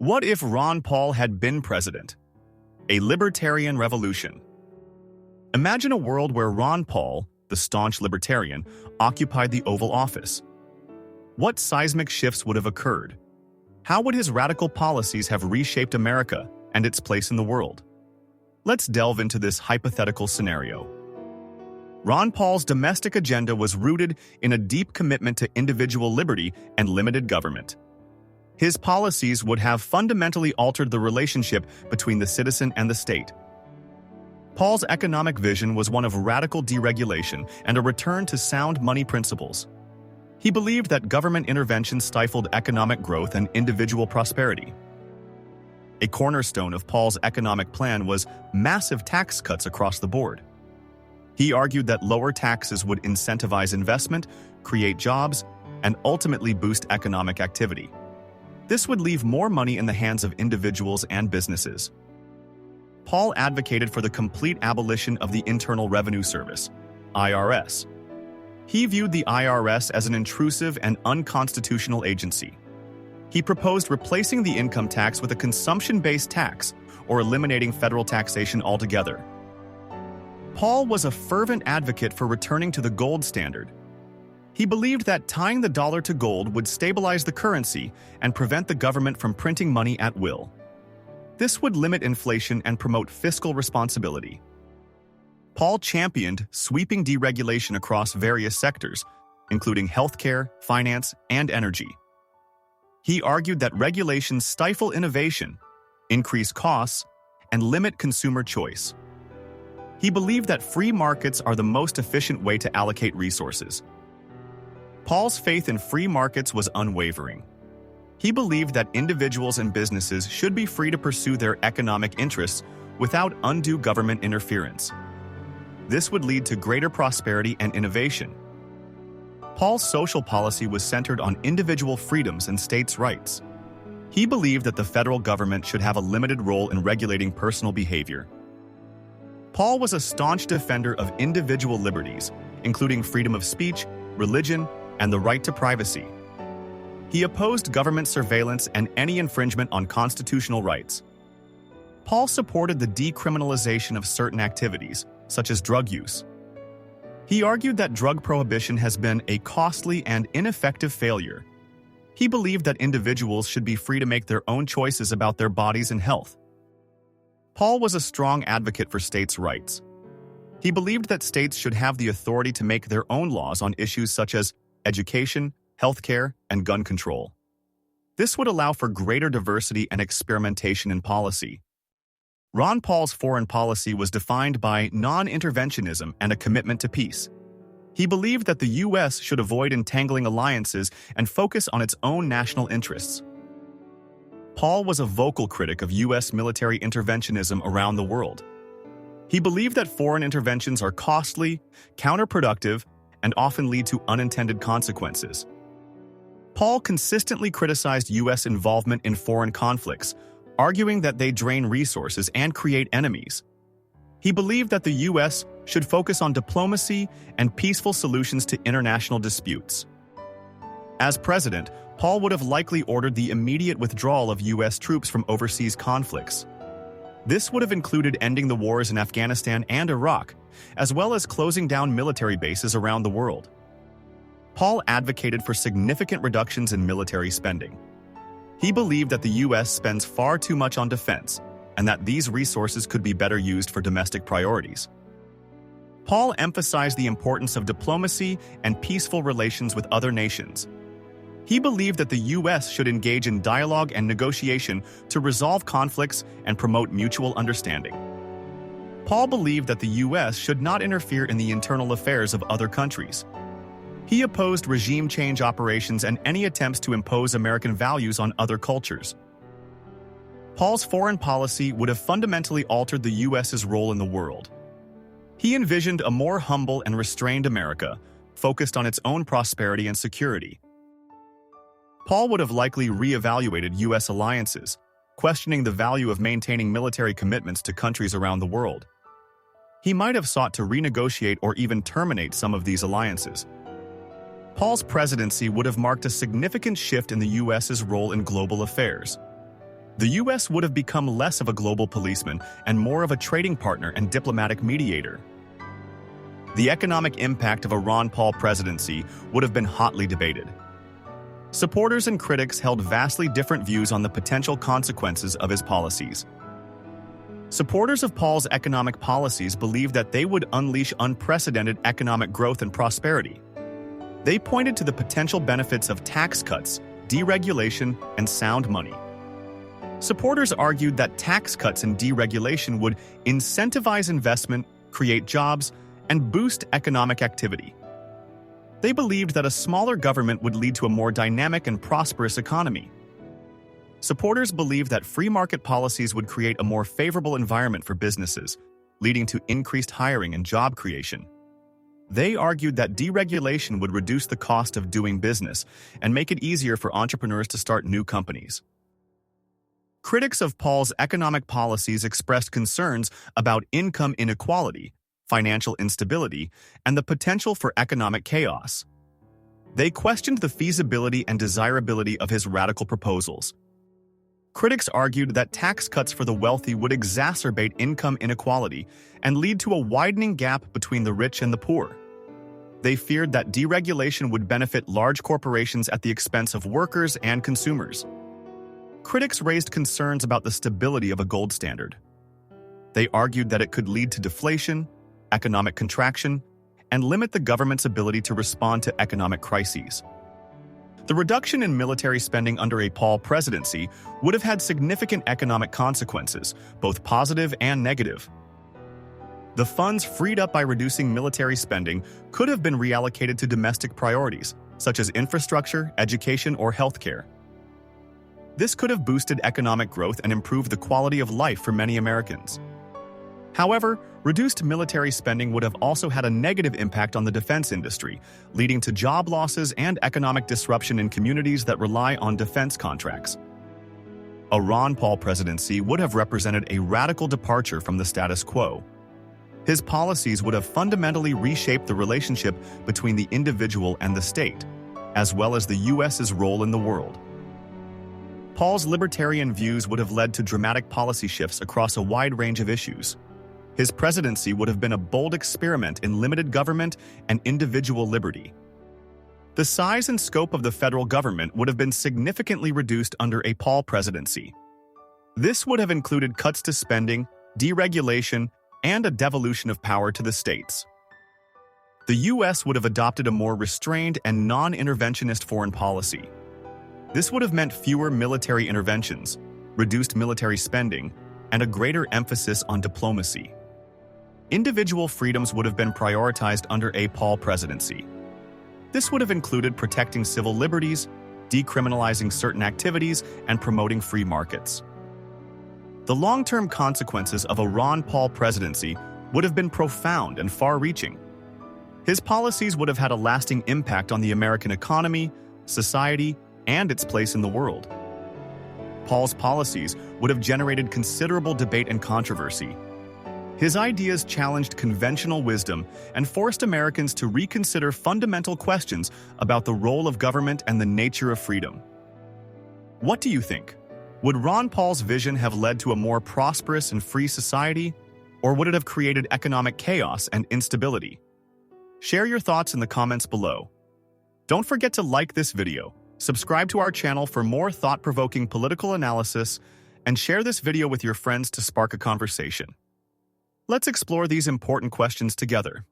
What if Ron Paul had been president? A libertarian revolution. Imagine a world where Ron Paul, the staunch libertarian, occupied the Oval Office. What seismic shifts would have occurred? How would his radical policies have reshaped America and its place in the world? Let's delve into this hypothetical scenario. Ron Paul's domestic agenda was rooted in a deep commitment to individual liberty and limited government. His policies would have fundamentally altered the relationship between the citizen and the state. Paul's economic vision was one of radical deregulation and a return to sound money principles. He believed that government intervention stifled economic growth and individual prosperity. A cornerstone of Paul's economic plan was massive tax cuts across the board. He argued that lower taxes would incentivize investment, create jobs, and ultimately boost economic activity. This would leave more money in the hands of individuals and businesses. Paul advocated for the complete abolition of the Internal Revenue Service, IRS. He viewed the IRS as an intrusive and unconstitutional agency. He proposed replacing the income tax with a consumption-based tax or eliminating federal taxation altogether. Paul was a fervent advocate for returning to the gold standard. He believed that tying the dollar to gold would stabilize the currency and prevent the government from printing money at will. This would limit inflation and promote fiscal responsibility. Paul championed sweeping deregulation across various sectors, including healthcare, finance, and energy. He argued that regulations stifle innovation, increase costs, and limit consumer choice. He believed that free markets are the most efficient way to allocate resources. Paul's faith in free markets was unwavering. He believed that individuals and businesses should be free to pursue their economic interests without undue government interference. This would lead to greater prosperity and innovation. Paul's social policy was centered on individual freedoms and states' rights. He believed that the federal government should have a limited role in regulating personal behavior. Paul was a staunch defender of individual liberties, including freedom of speech, religion, and the right to privacy. He opposed government surveillance and any infringement on constitutional rights. Paul supported the decriminalization of certain activities, such as drug use. He argued that drug prohibition has been a costly and ineffective failure. He believed that individuals should be free to make their own choices about their bodies and health. Paul was a strong advocate for states' rights. He believed that states should have the authority to make their own laws on issues such as education, healthcare, and gun control. This would allow for greater diversity and experimentation in policy. Ron Paul's foreign policy was defined by non-interventionism and a commitment to peace. He believed that the U.S. should avoid entangling alliances and focus on its own national interests. Paul was a vocal critic of U.S. military interventionism around the world. He believed that foreign interventions are costly, counterproductive, and often lead to unintended consequences. Paul consistently criticized U.S. involvement in foreign conflicts, arguing that they drain resources and create enemies. He believed that the U.S. should focus on diplomacy and peaceful solutions to international disputes. As president, Paul would have likely ordered the immediate withdrawal of U.S. troops from overseas conflicts. This would have included ending the wars in Afghanistan and Iraq, as well as closing down military bases around the world. Paul advocated for significant reductions in military spending. He believed that the U.S. spends far too much on defense, and that these resources could be better used for domestic priorities. Paul emphasized the importance of diplomacy and peaceful relations with other nations. He believed that the U.S. should engage in dialogue and negotiation to resolve conflicts and promote mutual understanding. Paul believed that the U.S. should not interfere in the internal affairs of other countries. He opposed regime change operations and any attempts to impose American values on other cultures. Paul's foreign policy would have fundamentally altered the U.S.'s role in the world. He envisioned a more humble and restrained America, focused on its own prosperity and security. Paul would have likely re-evaluated U.S. alliances, questioning the value of maintaining military commitments to countries around the world. He might have sought to renegotiate or even terminate some of these alliances. Paul's presidency would have marked a significant shift in the U.S.'s role in global affairs. The U.S. would have become less of a global policeman and more of a trading partner and diplomatic mediator. The economic impact of a Ron Paul presidency would have been hotly debated. Supporters and critics held vastly different views on the potential consequences of his policies. Supporters of Paul's economic policies believed that they would unleash unprecedented economic growth and prosperity. They pointed to the potential benefits of tax cuts, deregulation, and sound money. Supporters argued that tax cuts and deregulation would incentivize investment, create jobs, and boost economic activity. They believed that a smaller government would lead to a more dynamic and prosperous economy. Supporters believed that free market policies would create a more favorable environment for businesses, leading to increased hiring and job creation. They argued that deregulation would reduce the cost of doing business and make it easier for entrepreneurs to start new companies. Critics of Paul's economic policies expressed concerns about income inequality, financial instability, and the potential for economic chaos. They questioned the feasibility and desirability of his radical proposals. Critics argued that tax cuts for the wealthy would exacerbate income inequality and lead to a widening gap between the rich and the poor. They feared that deregulation would benefit large corporations at the expense of workers and consumers. Critics raised concerns about the stability of a gold standard. They argued that it could lead to deflation, economic contraction, and limit the government's ability to respond to economic crises. The reduction in military spending under a Paul presidency would have had significant economic consequences, both positive and negative. The funds freed up by reducing military spending could have been reallocated to domestic priorities, such as infrastructure, education, or healthcare. This could have boosted economic growth and improved the quality of life for many Americans. However, reduced military spending would have also had a negative impact on the defense industry, leading to job losses and economic disruption in communities that rely on defense contracts. A Ron Paul presidency would have represented a radical departure from the status quo. His policies would have fundamentally reshaped the relationship between the individual and the state, as well as the U.S.'s role in the world. Paul's libertarian views would have led to dramatic policy shifts across a wide range of issues. His presidency would have been a bold experiment in limited government and individual liberty. The size and scope of the federal government would have been significantly reduced under a Paul presidency. This would have included cuts to spending, deregulation, and a devolution of power to the states. The U.S. would have adopted a more restrained and non-interventionist foreign policy. This would have meant fewer military interventions, reduced military spending, and a greater emphasis on diplomacy. Individual freedoms would have been prioritized under a Paul presidency. This would have included protecting civil liberties, decriminalizing certain activities, and promoting free markets. The long-term consequences of a Ron Paul presidency would have been profound and far-reaching. His policies would have had a lasting impact on the American economy, society, and its place in the world. Paul's policies would have generated considerable debate and controversy. His ideas challenged conventional wisdom and forced Americans to reconsider fundamental questions about the role of government and the nature of freedom. What do you think? Would Ron Paul's vision have led to a more prosperous and free society, or would it have created economic chaos and instability? Share your thoughts in the comments below. Don't forget to like this video, subscribe to our channel for more thought-provoking political analysis, and share this video with your friends to spark a conversation. Let's explore these important questions together.